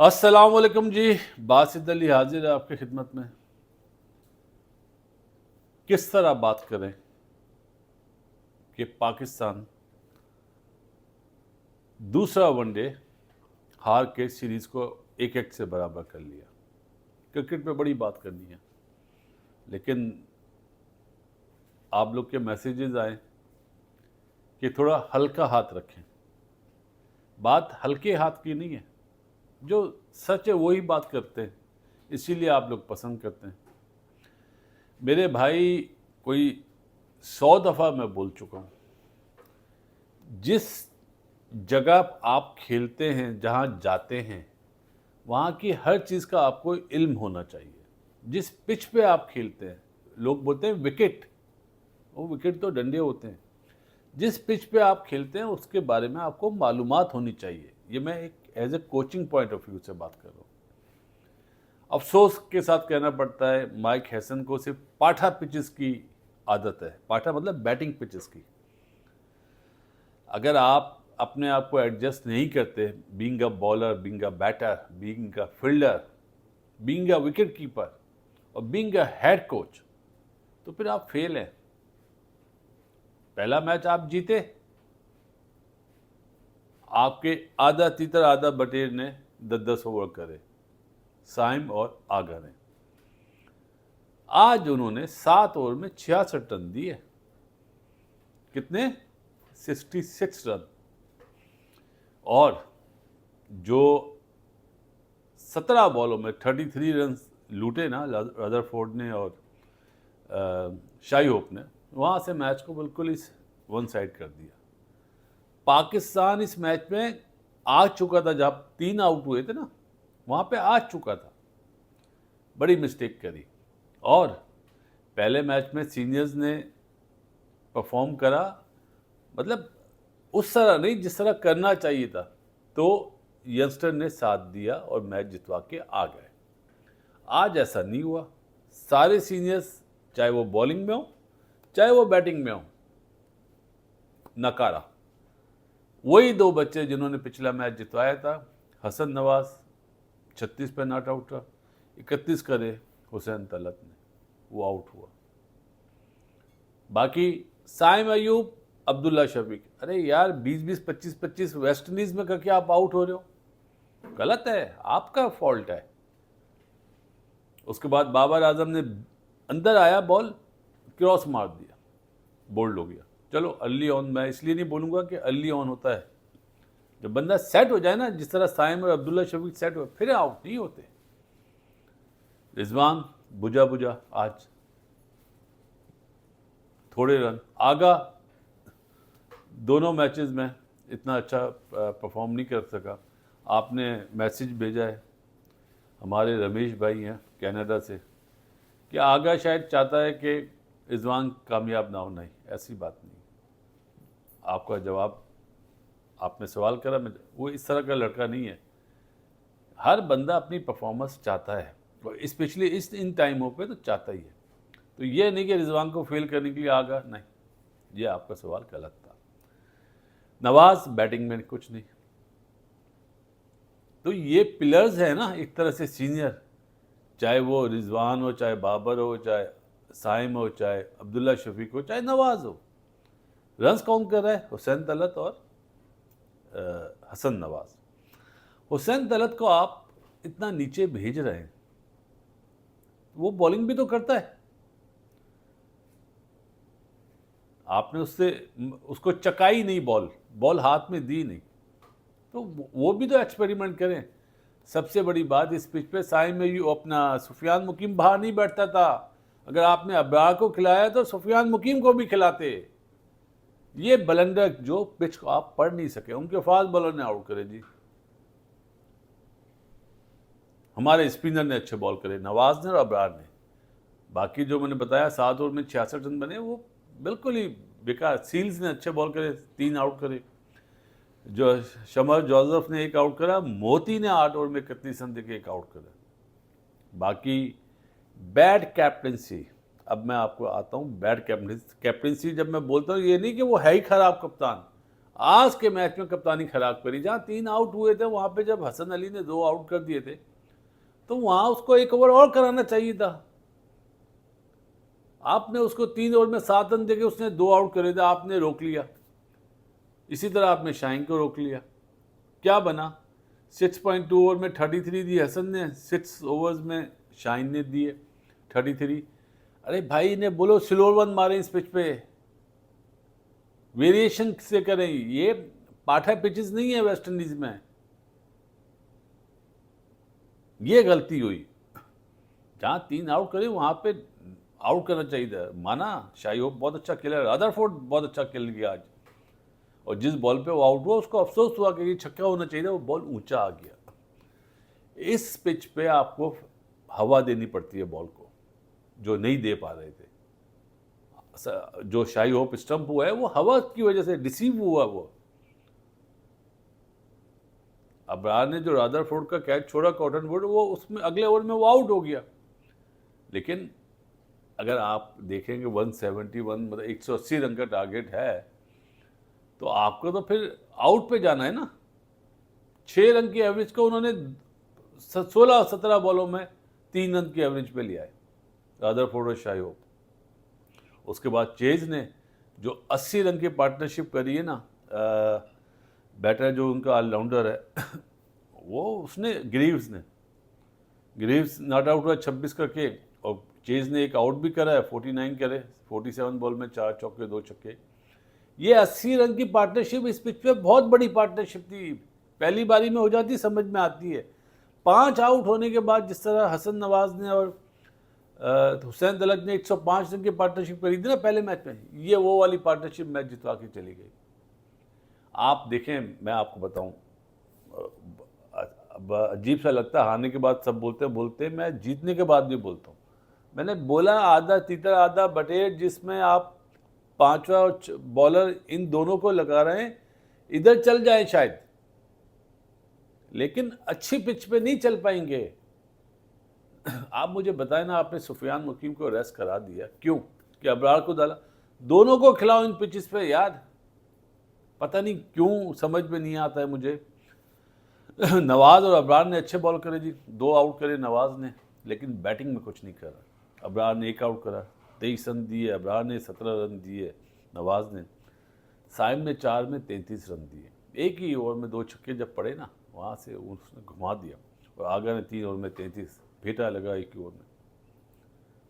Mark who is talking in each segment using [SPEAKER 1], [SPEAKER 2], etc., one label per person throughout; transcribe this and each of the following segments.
[SPEAKER 1] अस्सलाम वालेकुम जी। बासित अली हाजिर है आपकी खिदमत में। किस तरह बात करें कि पाकिस्तान दूसरा वनडे हार के सीरीज को 1-1 से बराबर कर लिया। क्रिकेट पे बड़ी बात करनी है, लेकिन आप लोग के मैसेजेस आए कि थोड़ा हल्का हाथ रखें। बात हल्के हाथ की नहीं है, जो सच है वही बात करते हैं, इसीलिए आप लोग पसंद करते हैं। मेरे भाई, कोई 100 दफ़ा मैं बोल चुका हूँ, जिस जगह आप खेलते हैं, जहाँ जाते हैं, वहाँ की हर चीज़ का आपको इल्म होना चाहिए। जिस पिच पे आप खेलते हैं, लोग बोलते हैं विकेट, वो विकेट तो डंडे होते हैं। जिस पिच पे आप खेलते हैं उसके बारे में आपको मालूमात होनी चाहिए। ये मैं एक as a coaching point of view से बात कर रहा हूँ। अफसोस के साथ कहना पड़ता है, माइक हैसन को सिर्फ पाठा पिचेस की आदत है। पाठा मतलब बैटिंग पिचेस की। अगर आप अपने आप को एडजस्ट नहीं करते, being a bowler, being a batter, being a fielder, being a wicket keeper और बीइंग अ हेड कोच, तो फिर आप फेल हैं। पहला मैच आप जीते, आपके आधा तीतर आधा बटेर ने 10-10 ओवर करे, साइम और आगा ने। आज उन्होंने 7 ओवर में 66 रन दिए। कितने? 66 रन। और जो 17 बॉलों में 33 रन लूटे ना रदरफोर्ड ने और शाई होप ने, वहाँ से मैच को बिल्कुल इस वन साइड कर दिया। पाकिस्तान इस मैच में आ चुका था, जब 3 आउट हुए थे ना, वहाँ पे आ चुका था। बड़ी मिस्टेक करी। और पहले मैच में सीनियर्स ने परफॉर्म करा, मतलब उस तरह नहीं जिस तरह करना चाहिए था, तो यंगस्टर ने साथ दिया और मैच जितवा के आ गए। आज ऐसा नहीं हुआ। सारे सीनियर्स, चाहे वो बॉलिंग में हो चाहे वो बैटिंग में हो, नकारा। वही 2 बच्चे जिन्होंने पिछला मैच जितवाया था, हसन नवाज 36 पे नॉट आउट रहा, 31 करे हुसैन तलत ने, वो आउट हुआ। बाकी साइम अयूब, अब्दुल्ला शफीक, अरे यार 20-20, 25-25 वेस्ट इंडीज में करके आप आउट हो रहे हो, गलत है, आपका फॉल्ट है। उसके बाद बाबर आजम ने अंदर आया, बॉल क्रॉस मार दिया, बोल्ड हो गया। चलो अर्ली ऑन, मैं इसलिए नहीं बोलूँगा कि अर्ली ऑन होता है, जब बंदा सेट हो जाए ना, जिस तरह साइम और अब्दुल्ला शफीक सेट हो, फिर आउट नहीं होते। रिजवान बुझा बुझा आज थोड़े रन, आगा दोनों मैचेस में इतना अच्छा परफॉर्म नहीं कर सका। आपने मैसेज भेजा है, हमारे रमेश भाई हैं कनाडा से, कि आगा शायद चाहता है कि रिजवान कामयाब ना हो। नहीं, ऐसी बात नहीं। आपका जवाब, आपने सवाल करा, मैं, वो इस तरह का लड़का नहीं है। हर बंदा अपनी परफॉर्मेंस चाहता है, और स्पेशली इन टाइमों पे तो चाहता ही है। तो ये नहीं कि रिजवान को फेल करने के लिए आगा, नहीं, ये आपका सवाल गलत था। नवाज बैटिंग में कुछ नहीं। तो ये पिलर्स है ना एक तरह से सीनियर, चाहे वो रिजवान हो, चाहे बाबर हो, चाहे साइम हो, चाहे अब्दुल्ला शफीक हो, चाहे नवाज हो। रन्स कौन कर रहा है? हुसैन तलत और हसन नवाज। हुसैन तलत को आप इतना नीचे भेज रहे हैं, वो बॉलिंग भी तो करता है। आपने उसको चकाई नहीं, बॉल हाथ में दी नहीं, तो वो भी तो एक्सपेरिमेंट करें। सबसे बड़ी बात, इस पिच पे साइम में अपना सुफियान मुकीम बाहर नहीं बैठता था। अगर आपने अब्रार को खिलाया तो सुफियान मुकीम को भी खिलाते। ये बलंडर जो पिच को आप पढ़ नहीं सके, उनके फास्ट बॉलर ने आउट करे जी। हमारे स्पिनर ने अच्छे बॉल करे, नवाज ने और अब्रार ने। बाकी जो मैंने बताया 7 ओवर में 66 रन बने, वो बिल्कुल ही बेकार। सील्स ने अच्छे बॉल करे, 3 आउट करे। जो शमर जोसेफ ने 1 आउट करा, मोती ने 8 ओवर में 31 रन देके 1 आउट करा। बाकी बैड कैप्टनसी, अब मैं आपको आता हूँ बैड कैप्टनसी। जब मैं बोलता हूँ, ये नहीं कि वो है ही खराब कप्तान, आज के मैच में कप्तानी खराब करी, जहां 3 आउट हुए थे वहां पे जब हसन अली ने 2 आउट कर दिए थे तो वहां उसको 1 ओवर और कराना चाहिए था। आपने उसको 3 ओवर में 7 रन देके उसने 2 आउट करे थे, आपने रोक लिया। इसी तरह आपने शाइन को रोक लिया। क्या बना? 6.2 ओवर में 33 दी हसन ने, 6 ओवर्स में शाइन ने दिए 33। अरे भाई ने बोलो स्लोअर वन मारे इस पिच पे, वेरिएशन से करें। ये पाठा पिचेस नहीं है वेस्ट इंडीज में। ये गलती हुई, जहां 3 आउट करे वहां पे आउट करना चाहिए था। माना शाही होप बहुत अच्छा खेला, रदरफोर्ड बहुत अच्छा खेल गया आज, और जिस बॉल पे वो आउट हुआ उसको अफसोस हुआ कि ये छक्का होना चाहिए था, वो बॉल ऊंचा आ गया। इस पिच पे आपको हवा देनी पड़ती है बॉल को, जो नहीं दे पा रहे थे। जो शाही होप स्टंप हुआ है वो हवा की वजह से डिसीव हुआ। वो अब्रार ने जो रदरफोर्ड का कैच छोड़ा कॉटनवुड, वो उसमें अगले ओवर में वो आउट हो गया। लेकिन अगर आप देखेंगे 171 मतलब 180 रन का टारगेट है, तो आपको तो फिर आउट पे जाना है ना। 6 रन की एवरेज को उन्होंने 16-17 बॉलों में 3 रन की एवरेज पे लिया है रदरफोर्ड और शाही होप। उसके बाद चेज ने जो 80 रन की पार्टनरशिप करी है ना, बैटर जो उनका ऑलराउंडर है वो उसने ग्रीव्स नॉट आउट हुआ 26 करके, और चेज ने एक आउट भी करा है, 49 करे, 47 बॉल में 4 चौके 2 छक्के। ये 80 रन की पार्टनरशिप इस पिच पे बहुत बड़ी पार्टनरशिप थी। पहली बारी में हो जाती, समझ में आती है। 5 आउट होने के बाद जिस तरह हसन नवाज ने और हुसैन दलत ने 105 रन की पार्टनरशिप करी थी ना पहले मैच में, ये वो वाली पार्टनरशिप मैच जितवा के चली गई। आप देखें, मैं आपको बताऊं, अब अजीब सा लगता है, हारने के बाद सब बोलते हैं, मैं जीतने के बाद भी बोलता हूँ। मैंने बोला आधा तीतर आधा बटेर, जिसमें आप 5वां बॉलर इन दोनों को लगा रहे हैं, इधर चल जाए शायद, लेकिन अच्छी पिच पे नहीं चल पाएंगे। आप मुझे बताएं ना, आपने सुफियान मुकीम को रेस्ट करा दिया क्यों? कि अबरार को डाला? दोनों को खिलाओ इन पिचेस पे यार, पता नहीं क्यों समझ में नहीं आता है मुझे। नवाज और अबरार ने अच्छे बॉल करे जी, 2 आउट करे नवाज ने, लेकिन बैटिंग में कुछ नहीं करा। अबरार ने 1 आउट करा, 23 रन दिए, अबरार ने 17 रन दिए, नवाज ने। साइम ने 4 में 33 रन दिए। एक ही ओवर में 2 छक्के जब पड़े ना, वहाँ से उसने घुमा दिया। और आगा ने 3 ओवर में 33, फेटा लगा 1 ओवर में।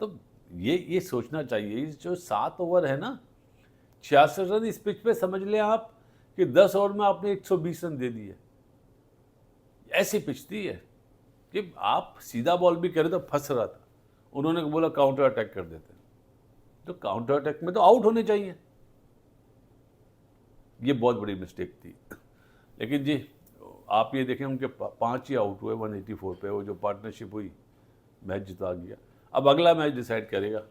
[SPEAKER 1] तो ये सोचना चाहिए, जो 7 ओवर है ना, 66 रन इस पिच पे समझ लें आप कि 10 ओवर में आपने 120 रन दे दिए। ऐसी पिच थी है कि आप सीधा बॉल भी करे तो फंस रहा था। उन्होंने बोला काउंटर अटैक कर देते हैं, तो काउंटर अटैक में तो आउट होने चाहिए। ये बहुत बड़ी मिस्टेक थी। लेकिन जी आप ये देखें, उनके 5 ही आउट हुए 184 पे, वो जो पार्टनरशिप हुई मैच जिता गया। अब अगला मैच डिसाइड करेगा।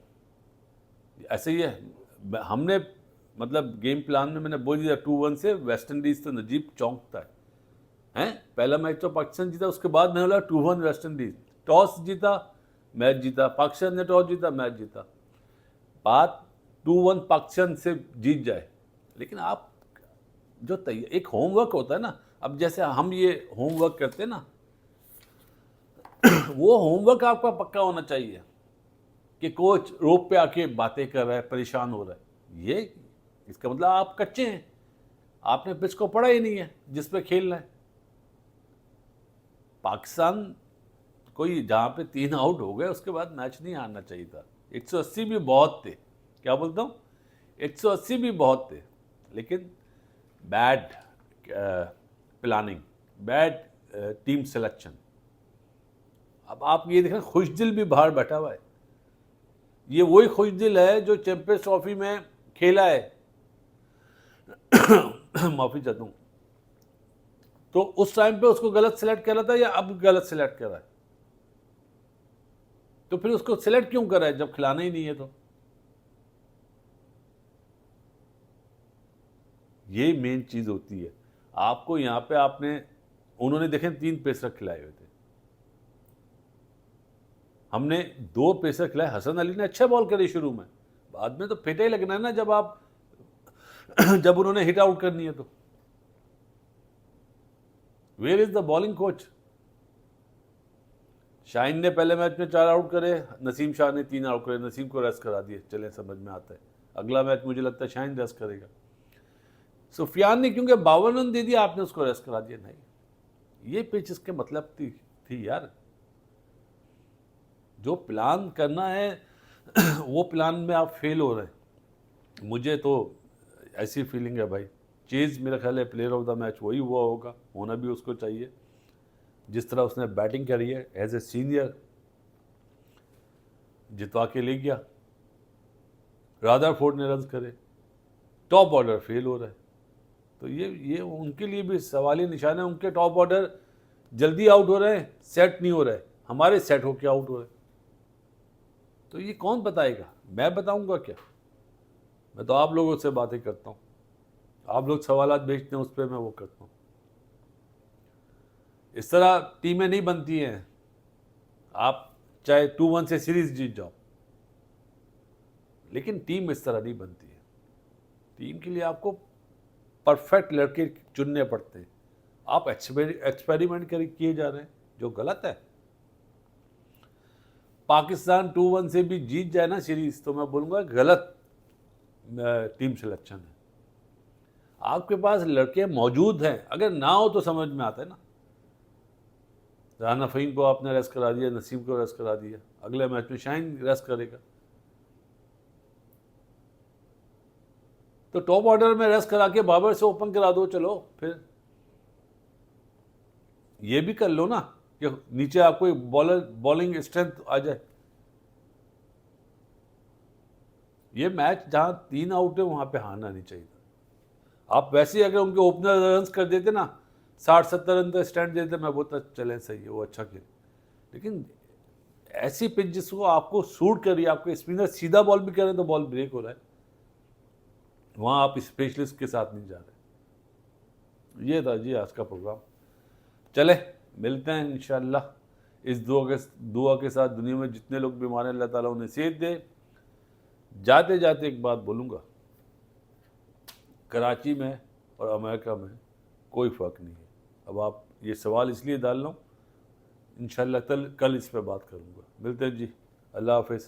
[SPEAKER 1] ऐसे ही है, हमने मतलब गेम प्लान में मैंने बोल दिया 2-1 से वेस्ट इंडीज तो नजीब चौंकता है। पहला मैच तो पाकिस्तान जीता, उसके बाद मैंने बोला 2-1 वेस्ट इंडीज, टॉस जीता मैच जीता, पाकिस्तान ने टॉस जीता मैच जीता। बात 2-1 पाकिस्तान से जीत जाए, लेकिन आप जो एक होमवर्क होता है ना, अब जैसे हम ये होमवर्क करते हैं ना, वो होमवर्क आपका पक्का होना चाहिए कि कोच रोप पे आके बातें कर रहा है, परेशान हो रहा है। ये इसका मतलब आप कच्चे हैं, आपने पिच को पढ़ा ही नहीं है जिस पे खेलना है। पाकिस्तान कोई जहाँ पे 3 आउट हो गए उसके बाद मैच नहीं हारना चाहिए था। 180 भी बहुत थे, क्या बोलता हूँ, 180 भी बहुत थे, लेकिन bad planning, bad team selection. अब आप ये देखें, खुशदिल भी बाहर बैठा हुआ है। ये वही खुशदिल है जो चैंपियंस ट्रॉफी में खेला है। माफी चाहता हूँ। तो उस टाइम पे उसको गलत सिलेक्ट करा था या अब गलत सिलेक्ट करा है? तो फिर उसको सिलेक्ट क्यों करा है जब खिलाना ही नहीं है? तो ये मेन चीज होती है। आपको यहां पे उन्होंने देखे 3 पेसर खिलाए हुए थे, हमने 2 पेसर खिलाए। हसन अली ने अच्छा बॉल करे शुरू में, बाद में तो फेटा ही लगना है ना जब उन्होंने हिट आउट करनी है। तो where is the bowling coach? Shaheen ने पहले मैच में 4 आउट करे, नसीम शाह ने 3 आउट करे, नसीम को रेस्ट करा दिए, चले समझ में आता है। अगला मैच मुझे लगता है शाहीन रेस्ट करेगा। सुफियान ने क्योंकि 52 रन दे दिया, आपने उसको रेस्ट करा दिया? नहीं, ये पिच इसके मतलब थी यार। जो प्लान करना है वो प्लान में आप फेल हो रहे हैं। मुझे तो ऐसी फीलिंग है भाई, चेज मेरा ख्याल है प्लेयर ऑफ द मैच वही हुआ होगा, होना भी उसको चाहिए। जिस तरह उसने बैटिंग करी है एज ए सीनियर, जितवा के ले गया। रादरफोर्ड ने रन करे, टॉप ऑर्डर फेल हो रहा है, तो ये उनके लिए भी सवाली निशान है। उनके टॉप ऑर्डर जल्दी आउट हो रहे हैं, सेट नहीं हो रहे, हमारे सेट होके आउट हो रहे हैं। तो ये कौन बताएगा? मैं बताऊंगा क्या? मैं तो आप लोगों से बातें करता हूँ, आप लोग सवालात भेजते हैं, उस पर मैं वो करता हूँ। इस तरह टीमें नहीं बनती हैं। आप चाहे 2-1 से सीरीज जीत जाओ, लेकिन टीम इस तरह नहीं बनती है। टीम के लिए आपको परफेक्ट लड़के चुनने पड़ते हैं। आप एक्सपेरिमेंट किए जा रहे हैं, जो गलत है। पाकिस्तान 2-1 से भी जीत जाए ना सीरीज, तो मैं बोलूँगा गलत टीम सिलेक्शन है। आपके पास लड़के मौजूद हैं, अगर ना हो तो समझ में आता है ना। राना फ़हीम को आपने रेस्ट करा दिया, नसीम को रेस्ट करा दिया, अगले मैच में शाहीन रेस्ट करेगा। तो टॉप ऑर्डर में रेस्ट करा के बाबर से ओपन करा दो, चलो फिर ये भी कर लो ना कि नीचे आपको एक बॉलिंग स्ट्रेंथ आ जाए। ये मैच जहां 3 आउट है वहां पे हारना नहीं चाहिए था। आप वैसे ही अगर उनके ओपनर रन कर देते ना, 60-70 रन का स्टैंड देते, मैं बोलता चले सही है, वो अच्छा खेले। लेकिन ऐसी पिच जिसको आपको सूट कर रही है, आपको स्पिनर सीधा बॉल भी कर रहे हैं तो बॉल ब्रेक हो रहा है, वहां आप स्पेशलिस्ट के साथ नहीं जा रहे। ये था जी आज का प्रोग्राम। चले मिलते हैं इंशाल्लाह। इस दुआ के साथ दुनिया में जितने लोग बीमार हैं, अल्लाह ताला उन्हें सेहत दे। जाते जाते एक बात बोलूँगा, कराची में और अमेरिका में कोई फ़र्क नहीं है। अब आप ये सवाल इसलिए डाल रहा हूँ, इंशाल्लाह कल इस पर बात करूँगा। मिलते हैं जी, अल्लाह हाफ़िज़।